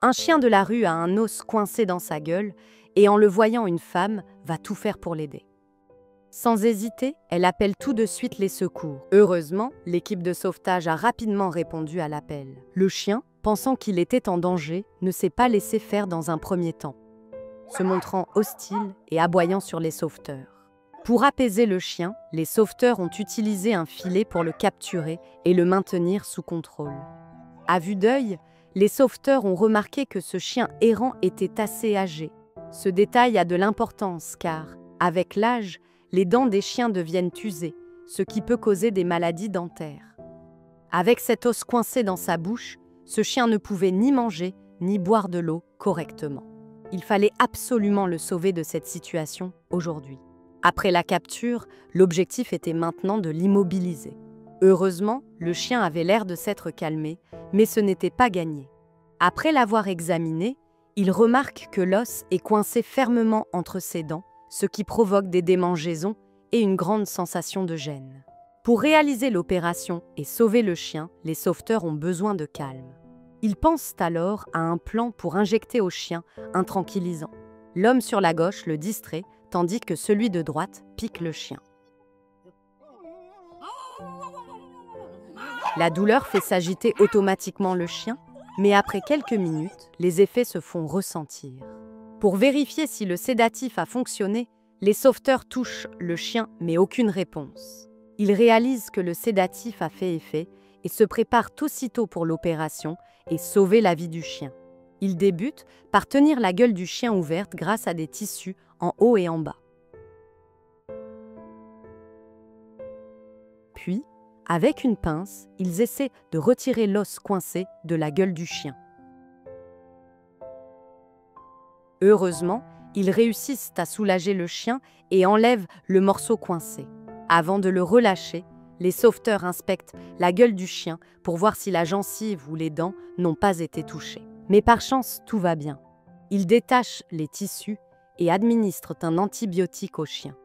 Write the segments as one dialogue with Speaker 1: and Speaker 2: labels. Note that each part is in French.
Speaker 1: Un chien de la rue a un os coincé dans sa gueule et en le voyant, une femme va tout faire pour l'aider. Sans hésiter, elle appelle tout de suite les secours. Heureusement, l'équipe de sauvetage a rapidement répondu à l'appel. Le chien, pensant qu'il était en danger, ne s'est pas laissé faire dans un premier temps, se montrant hostile et aboyant sur les sauveteurs. Pour apaiser le chien, les sauveteurs ont utilisé un filet pour le capturer et le maintenir sous contrôle. À vue d'œil, les sauveteurs ont remarqué que ce chien errant était assez âgé. Ce détail a de l'importance car, avec l'âge, les dents des chiens deviennent usées, ce qui peut causer des maladies dentaires. Avec cet os coincé dans sa bouche, ce chien ne pouvait ni manger, ni boire de l'eau correctement. Il fallait absolument le sauver de cette situation aujourd'hui. Après la capture, l'objectif était maintenant de l'immobiliser. Heureusement, le chien avait l'air de s'être calmé, mais ce n'était pas gagné. Après l'avoir examiné, il remarque que l'os est coincé fermement entre ses dents, ce qui provoque des démangeaisons et une grande sensation de gêne. Pour réaliser l'opération et sauver le chien, les sauveteurs ont besoin de calme. Ils pensent alors à un plan pour injecter au chien un tranquillisant. L'homme sur la gauche le distrait, tandis que celui de droite pique le chien. La douleur fait s'agiter automatiquement le chien, mais après quelques minutes, les effets se font ressentir. Pour vérifier si le sédatif a fonctionné, les sauveteurs touchent le chien, mais aucune réponse. Ils réalisent que le sédatif a fait effet et se préparent aussitôt pour l'opération et sauver la vie du chien. Ils débutent par tenir la gueule du chien ouverte grâce à des tissus en haut et en bas. Puis, avec une pince, ils essaient de retirer l'os coincé de la gueule du chien. Heureusement, ils réussissent à soulager le chien et enlèvent le morceau coincé. Avant de le relâcher, les sauveteurs inspectent la gueule du chien pour voir si la gencive ou les dents n'ont pas été touchées. Mais par chance, tout va bien. Ils détachent les tissus et administrent un antibiotique au chien.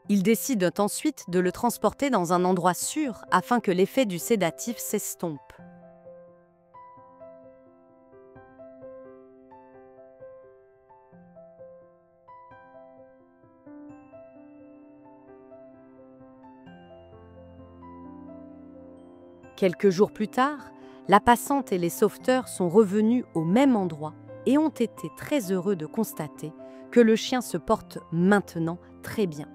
Speaker 1: Ils décident ensuite de le transporter dans un endroit sûr afin que l'effet du sédatif s'estompe. Quelques jours plus tard, la passante et les sauveteurs sont revenus au même endroit et ont été très heureux de constater que le chien se porte maintenant très bien.